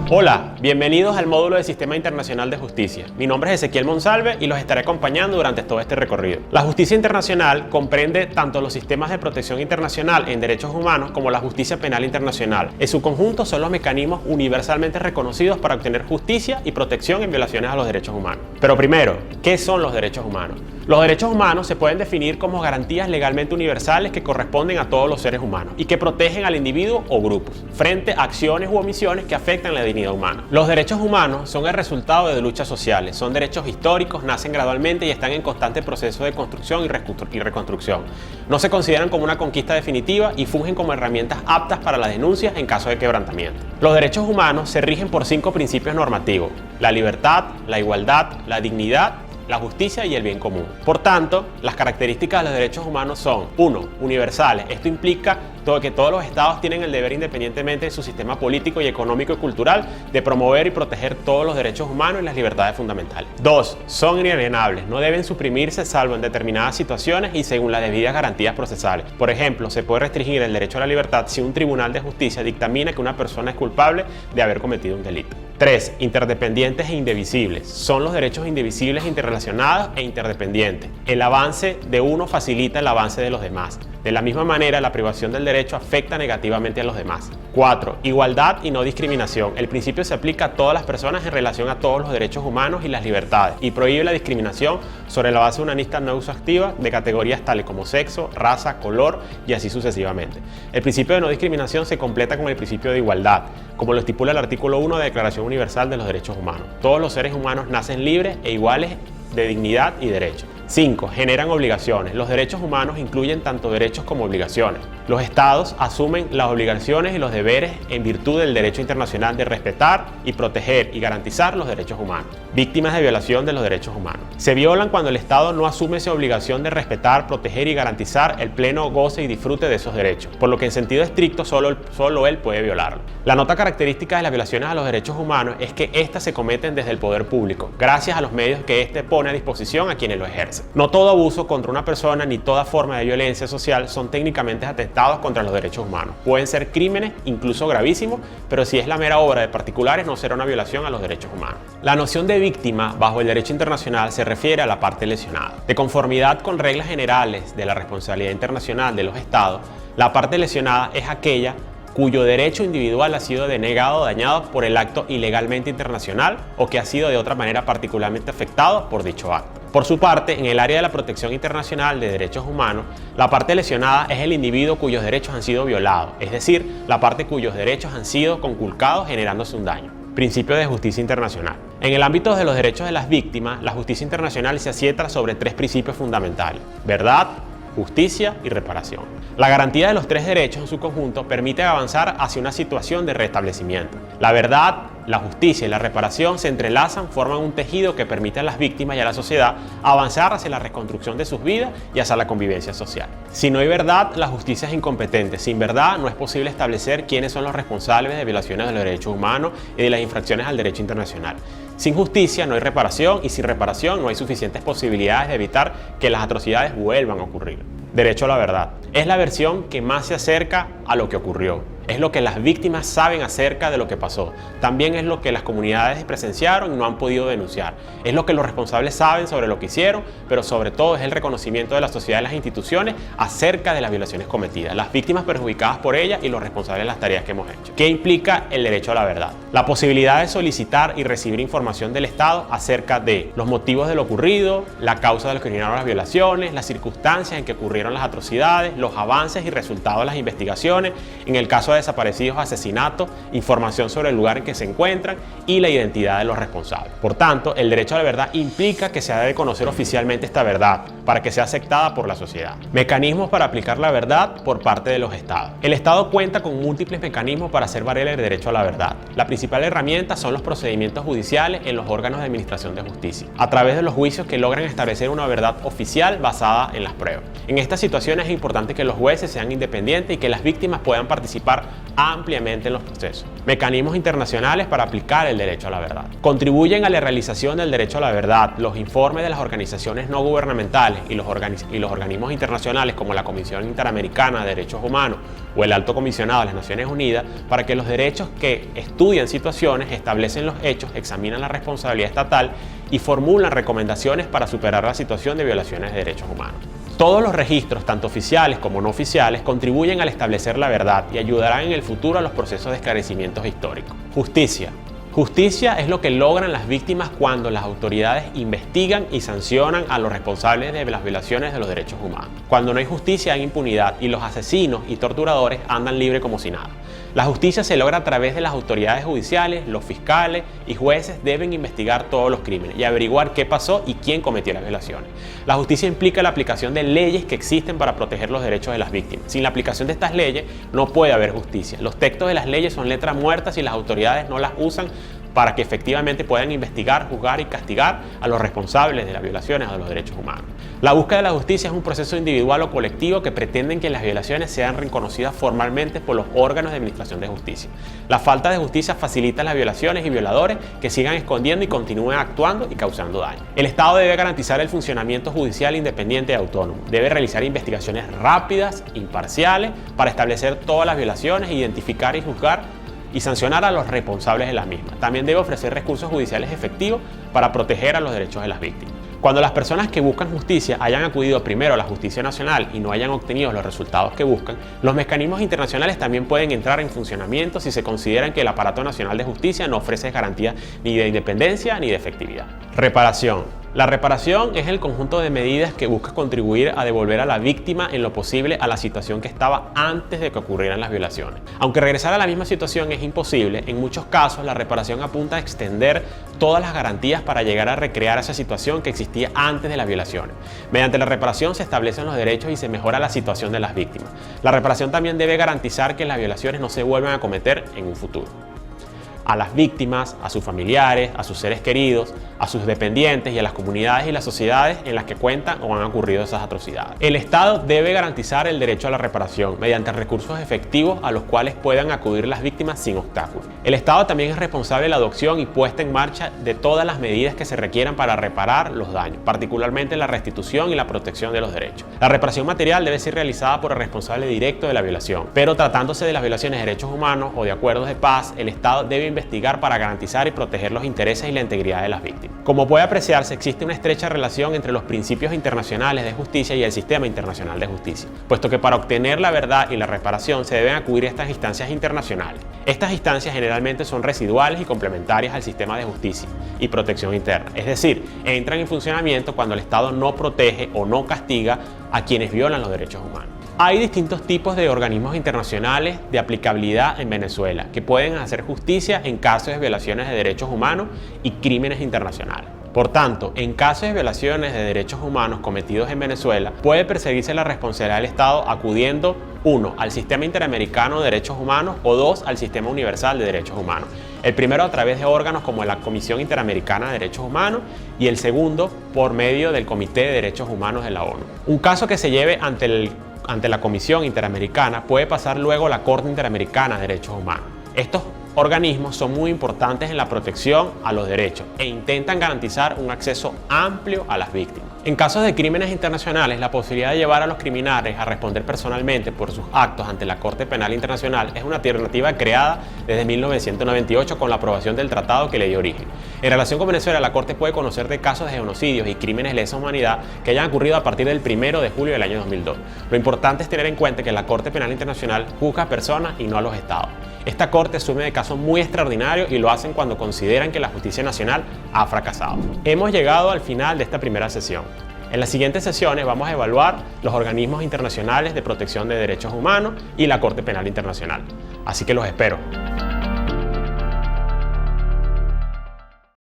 Hola, bienvenidos al módulo del Sistema Internacional de Justicia. Mi nombre es Ezequiel Monsalve y los estaré acompañando durante todo este recorrido. La justicia internacional comprende tanto los sistemas de protección internacional en derechos humanos como la justicia penal internacional. En su conjunto son los mecanismos universalmente reconocidos para obtener justicia y protección en violaciones a los derechos humanos. Pero primero, ¿qué son los derechos humanos? Los derechos humanos se pueden definir como garantías legalmente universales que corresponden a todos los seres humanos y que protegen al individuo o grupos frente a acciones u omisiones que afectan la dignidad humana. Los derechos humanos son el resultado de luchas sociales, son derechos históricos, nacen gradualmente y están en constante proceso de construcción y reconstrucción. No se consideran como una conquista definitiva y fungen como herramientas aptas para las denuncias en caso de quebrantamiento. Los derechos humanos se rigen por 5 principios normativos: la libertad, la igualdad, la dignidad, la justicia y el bien común. Por tanto, las características de los derechos humanos son: 1. Universales. Esto implica que todos los estados tienen el deber, independientemente de su sistema político y económico y cultural, de promover y proteger todos los derechos humanos y las libertades fundamentales. 2. Son inalienables. No deben suprimirse salvo en determinadas situaciones y según las debidas garantías procesales. Por ejemplo, se puede restringir el derecho a la libertad si un tribunal de justicia dictamina que una persona es culpable de haber cometido un delito. 3. Interdependientes e indivisibles. Son los derechos indivisibles, interrelacionados e interdependientes. El avance de uno facilita el avance de los demás. De la misma manera, la privación del derecho afecta negativamente a los demás. 4. Igualdad y no discriminación. El principio se aplica a todas las personas en relación a todos los derechos humanos y las libertades y prohíbe la discriminación sobre la base de una lista no exhaustiva de categorías tales como sexo, raza, color y así sucesivamente. El principio de no discriminación se completa con el principio de igualdad, como lo estipula el artículo 1 de la Declaración Universal de los Derechos Humanos. Todos los seres humanos nacen libres e iguales de dignidad y derechos. 5. Generan obligaciones. Los derechos humanos incluyen tanto derechos como obligaciones. Los estados asumen las obligaciones y los deberes en virtud del derecho internacional de respetar y proteger y garantizar los derechos humanos. Víctimas de violación de los derechos humanos. Se violan cuando el estado no asume esa obligación de respetar, proteger y garantizar el pleno goce y disfrute de esos derechos, por lo que en sentido estricto solo él puede violarlo. La nota característica de las violaciones a los derechos humanos es que éstas se cometen desde el poder público, gracias a los medios que éste pone a disposición a quienes lo ejercen. No todo abuso contra una persona ni toda forma de violencia social son técnicamente atentados contra los derechos humanos. Pueden ser crímenes, incluso gravísimos, pero si es la mera obra de particulares no será una violación a los derechos humanos. La noción de víctima bajo el derecho internacional se refiere a la parte lesionada. De conformidad con reglas generales de la responsabilidad internacional de los estados, la parte lesionada es aquella cuyo derecho individual ha sido denegado o dañado por el acto ilegalmente internacional o que ha sido de otra manera particularmente afectado por dicho acto. Por su parte, en el área de la protección internacional de derechos humanos, la parte lesionada es el individuo cuyos derechos han sido violados, es decir, la parte cuyos derechos han sido conculcados generándose un daño. Principio de justicia internacional. En el ámbito de los derechos de las víctimas, la justicia internacional se asienta sobre 3 principios fundamentales: verdad, justicia y reparación. La garantía de los 3 derechos en su conjunto permite avanzar hacia una situación de restablecimiento. La verdad, la justicia y la reparación se entrelazan, forman un tejido que permite a las víctimas y a la sociedad avanzar hacia la reconstrucción de sus vidas y hacia la convivencia social. Si no hay verdad, la justicia es incompetente. Sin verdad, no es posible establecer quiénes son los responsables de violaciones de los derechos humanos y de las infracciones al derecho internacional. Sin justicia no hay reparación y sin reparación no hay suficientes posibilidades de evitar que las atrocidades vuelvan a ocurrir. Derecho a la verdad. Es la versión que más se acerca a lo que ocurrió. Es lo que las víctimas saben acerca de lo que pasó. También es lo que las comunidades presenciaron y no han podido denunciar. Es lo que los responsables saben sobre lo que hicieron, pero sobre todo es el reconocimiento de la sociedad y las instituciones acerca de las violaciones cometidas, las víctimas perjudicadas por ellas y los responsables de las tareas que hemos hecho. ¿Qué implica el derecho a la verdad? La posibilidad de solicitar y recibir información del Estado acerca de los motivos de lo ocurrido, la causa de lo que originaron las violaciones, las circunstancias en que ocurrieron las atrocidades, los avances y resultados de las investigaciones, en el caso de desaparecidos, asesinatos, información sobre el lugar en que se encuentran y la identidad de los responsables. Por tanto, el derecho a la verdad implica que se debe conocer oficialmente esta verdad para que sea aceptada por la sociedad. Mecanismos para aplicar la verdad por parte de los estados. El Estado cuenta con múltiples mecanismos para hacer valer el derecho a la verdad. La principal herramienta son los procedimientos judiciales en los órganos de administración de justicia, a través de los juicios que logran establecer una verdad oficial basada en las pruebas. En estas situaciones es importante que los jueces sean independientes y que las víctimas puedan participar ampliamente en los procesos. Mecanismos internacionales para aplicar el derecho a la verdad. Contribuyen a la realización del derecho a la verdad los informes de las organizaciones no gubernamentales y los organismos internacionales como la Comisión Interamericana de Derechos Humanos o el Alto Comisionado de las Naciones Unidas, para que los derechos que estudian situaciones, establecen los hechos, examinan la responsabilidad estatal y formulan recomendaciones para superar la situación de violaciones de derechos humanos. Todos los registros, tanto oficiales como no oficiales, contribuyen al establecer la verdad y ayudarán en el futuro a los procesos de esclarecimientos históricos. Justicia. Justicia es lo que logran las víctimas cuando las autoridades investigan y sancionan a los responsables de las violaciones de los derechos humanos. Cuando no hay justicia hay impunidad y los asesinos y torturadores andan libres como si nada. La justicia se logra a través de las autoridades judiciales, los fiscales y jueces deben investigar todos los crímenes y averiguar qué pasó y quién cometió las violaciones. La justicia implica la aplicación de leyes que existen para proteger los derechos de las víctimas. Sin la aplicación de estas leyes no puede haber justicia. Los textos de las leyes son letras muertas y las autoridades no las usan para que efectivamente puedan investigar, juzgar y castigar a los responsables de las violaciones a los derechos humanos. La búsqueda de la justicia es un proceso individual o colectivo que pretenden que las violaciones sean reconocidas formalmente por los órganos de administración de justicia. La falta de justicia facilita las violaciones y violadores que sigan escondiendo y continúen actuando y causando daño. El Estado debe garantizar el funcionamiento judicial independiente y autónomo. Debe realizar investigaciones rápidas, imparciales, para establecer todas las violaciones, identificar y juzgar y sancionar a los responsables de las mismas. También debe ofrecer recursos judiciales efectivos para proteger a los derechos de las víctimas. Cuando las personas que buscan justicia hayan acudido primero a la justicia nacional y no hayan obtenido los resultados que buscan, los mecanismos internacionales también pueden entrar en funcionamiento si se consideran que el aparato nacional de justicia no ofrece garantías ni de independencia ni de efectividad. Reparación. La reparación es el conjunto de medidas que busca contribuir a devolver a la víctima en lo posible a la situación que estaba antes de que ocurrieran las violaciones. Aunque regresar a la misma situación es imposible, en muchos casos la reparación apunta a extender todas las garantías para llegar a recrear esa situación que existía antes de las violaciones. Mediante la reparación se establecen los derechos y se mejora la situación de las víctimas. La reparación también debe garantizar que las violaciones no se vuelvan a cometer en un futuro. A las víctimas, a sus familiares, a sus seres queridos, a sus dependientes y a las comunidades y las sociedades en las que cuentan o han ocurrido esas atrocidades. El Estado debe garantizar el derecho a la reparación mediante recursos efectivos a los cuales puedan acudir las víctimas sin obstáculos. El Estado también es responsable de la adopción y puesta en marcha de todas las medidas que se requieran para reparar los daños, particularmente la restitución y la protección de los derechos. La reparación material debe ser realizada por el responsable directo de la violación, pero tratándose de las violaciones de derechos humanos o de acuerdos de paz, el Estado debe investigar para garantizar y proteger los intereses y la integridad de las víctimas. Como puede apreciarse, existe una estrecha relación entre los principios internacionales de justicia y el sistema internacional de justicia, puesto que para obtener la verdad y la reparación se deben acudir a estas instancias internacionales. Estas instancias generalmente son residuales y complementarias al sistema de justicia y protección interna, es decir, entran en funcionamiento cuando el Estado no protege o no castiga a quienes violan los derechos humanos. Hay distintos tipos de organismos internacionales de aplicabilidad en Venezuela que pueden hacer justicia en casos de violaciones de derechos humanos y crímenes internacionales. Por tanto, en casos de violaciones de derechos humanos cometidos en Venezuela, puede perseguirse la responsabilidad del Estado acudiendo 1. Al Sistema Interamericano de Derechos Humanos o 2. al Sistema Universal de Derechos Humanos. El primero a través de órganos como la Comisión Interamericana de Derechos Humanos y el segundo por medio del Comité de Derechos Humanos de la ONU. Un caso que se lleve ante la Comisión Interamericana puede pasar luego a la Corte Interamericana de Derechos Humanos. Estos organismos son muy importantes en la protección a los derechos e intentan garantizar un acceso amplio a las víctimas. En casos de crímenes internacionales, la posibilidad de llevar a los criminales a responder personalmente por sus actos ante la Corte Penal Internacional es una alternativa creada desde 1998 con la aprobación del tratado que le dio origen. En relación con Venezuela, la Corte puede conocer de casos de genocidios y crímenes de lesa humanidad que hayan ocurrido a partir del 1 de julio del año 2002. Lo importante es tener en cuenta que la Corte Penal Internacional juzga a personas y no a los estados. Esta Corte asume de casos muy extraordinarios y lo hacen cuando consideran que la justicia nacional ha fracasado. Hemos llegado al final de esta primera sesión. En las siguientes sesiones vamos a evaluar los organismos internacionales de protección de derechos humanos y la Corte Penal Internacional. Así que los espero.